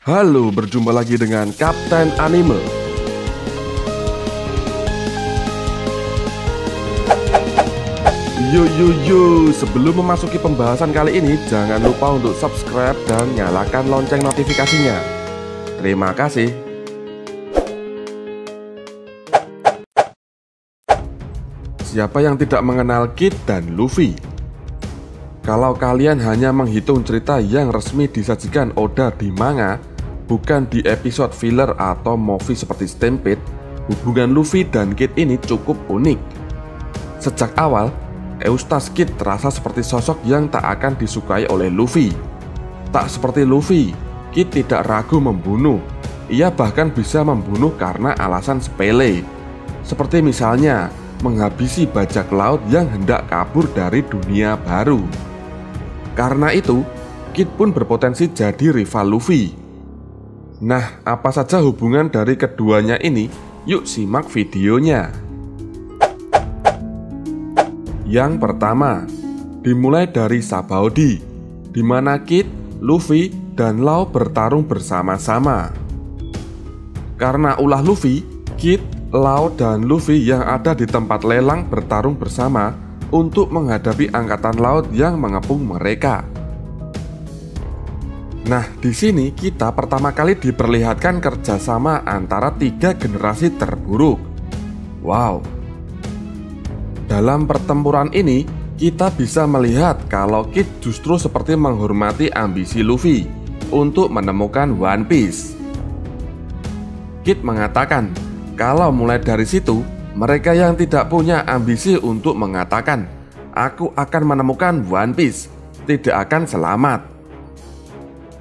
Halo, berjumpa lagi dengan Kapten Anime. Yo, sebelum memasuki pembahasan kali ini, jangan lupa untuk subscribe dan nyalakan lonceng notifikasinya. Terima kasih. Siapa yang tidak mengenal Kid dan Luffy? Kalau kalian hanya menghitung cerita yang resmi disajikan Oda di manga, bukan di episode filler atau movie seperti Stampede, hubungan Luffy dan Kid ini cukup unik. Sejak awal, Eustace Kid terasa seperti sosok yang tak akan disukai oleh Luffy. Tak seperti Luffy, Kid tidak ragu membunuh. Ia bahkan bisa membunuh karena alasan sepele, seperti misalnya menghabisi bajak laut yang hendak kabur dari dunia baru. Karena itu, Kid pun berpotensi jadi rival Luffy. Nah, apa saja hubungan dari keduanya ini? Yuk simak videonya. Yang pertama, dimulai dari Sabaody, di mana Kid, Luffy, dan Law bertarung bersama-sama. Karena ulah Luffy, Kid, Law, dan Luffy yang ada di tempat lelang bertarung bersama untuk menghadapi angkatan laut yang mengepung mereka. Nah, di sini kita pertama kali diperlihatkan kerjasama antara 3 generasi terburuk. Wow. Dalam pertempuran ini, kita bisa melihat kalau Kid justru seperti menghormati ambisi Luffy untuk menemukan One Piece. Kid mengatakan kalau mulai dari situ, mereka yang tidak punya ambisi untuk mengatakan, "Aku akan menemukan One Piece," tidak akan selamat.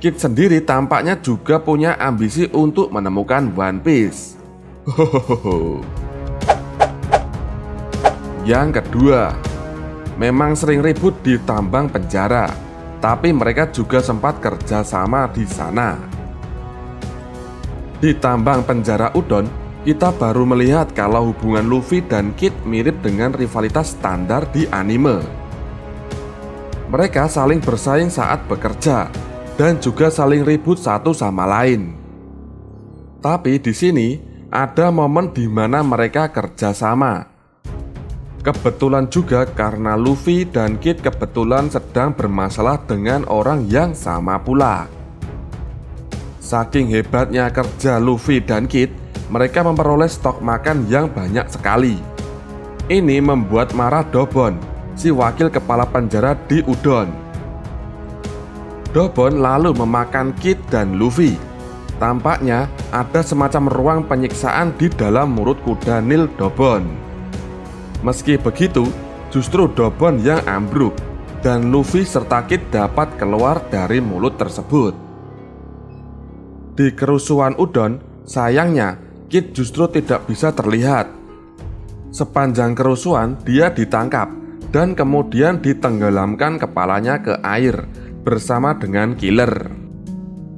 Kid sendiri tampaknya juga punya ambisi untuk menemukan One Piece. Yang kedua, memang sering ribut di tambang penjara, tapi mereka juga sempat kerja sama di sana. Di tambang penjara Udon, kita baru melihat kalau hubungan Luffy dan Kid mirip dengan rivalitas standar di anime. Mereka saling bersaing saat bekerja dan juga saling ribut satu sama lain. Tapi di sini ada momen di mana mereka kerjasama. Kebetulan juga karena Luffy dan Kid kebetulan sedang bermasalah dengan orang yang sama pula. Saking hebatnya kerja Luffy dan Kid, mereka memperoleh stok makan yang banyak sekali. Ini membuat marah Dobon, si wakil kepala penjara di Udon. Dobon lalu memakan Kid dan Luffy. Tampaknya ada semacam ruang penyiksaan di dalam mulut kuda Nil Dobon. Meski begitu, justru Dobon yang ambruk dan Luffy serta Kid dapat keluar dari mulut tersebut. Di kerusuhan Udon, sayangnya Kid justru tidak bisa terlihat. Sepanjang kerusuhan, dia ditangkap dan kemudian ditenggelamkan kepalanya ke air bersama dengan Killer.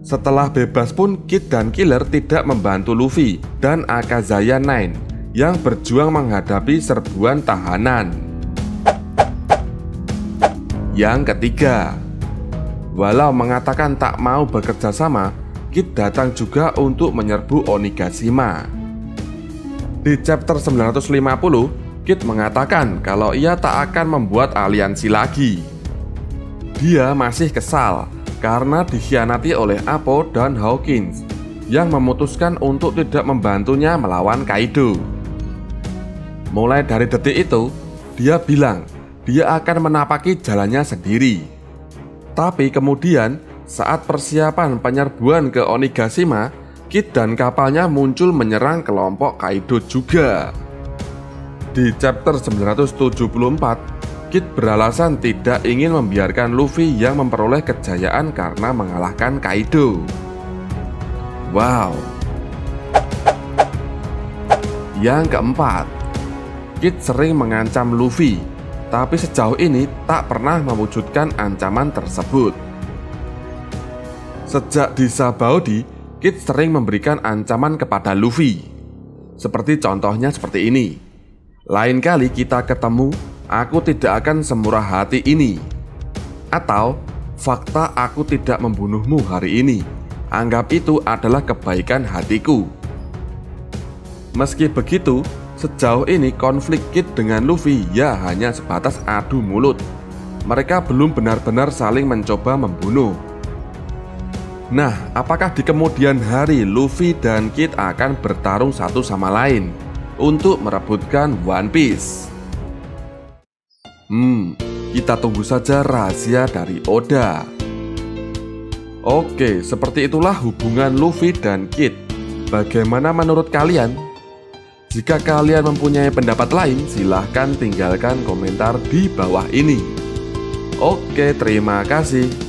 Setelah bebas pun, Kid dan Killer tidak membantu Luffy dan Akazaya 9 yang berjuang menghadapi serbuan tahanan. Yang ketiga, walau mengatakan tak mau bekerja sama, Kid datang juga untuk menyerbu Onigashima. Di chapter 950, Kid mengatakan kalau ia tak akan membuat aliansi lagi. Dia masih kesal karena dikhianati oleh Apo dan Hawkins yang memutuskan untuk tidak membantunya melawan Kaido. Mulai dari detik itu, dia bilang dia akan menapaki jalannya sendiri. Tapi kemudian, saat persiapan penyerbuan ke Onigashima, Kid dan kapalnya muncul menyerang kelompok Kaido juga. Di chapter 974, Kid beralasan tidak ingin membiarkan Luffy yang memperoleh kejayaan karena mengalahkan Kaido. Wow. Yang keempat, Kid sering mengancam Luffy, tapi sejauh ini tak pernah mewujudkan ancaman tersebut. Sejak di Sabaody, Kid sering memberikan ancaman kepada Luffy. Seperti contohnya seperti ini. Lain kali kita ketemu, aku tidak akan semurah hati ini. Atau, fakta aku tidak membunuhmu hari ini. Anggap itu adalah kebaikan hatiku. Meski begitu, sejauh ini konflik Kid dengan Luffy ya hanya sebatas adu mulut. Mereka belum benar-benar saling mencoba membunuh. Nah, apakah di kemudian hari Luffy dan Kid akan bertarung satu sama lain untuk merebutkan One Piece? Kita tunggu saja rahasia dari Oda. Oke, seperti itulah hubungan Luffy dan Kid. Bagaimana menurut kalian? Jika kalian mempunyai pendapat lain, silahkan tinggalkan komentar di bawah ini. Oke, terima kasih.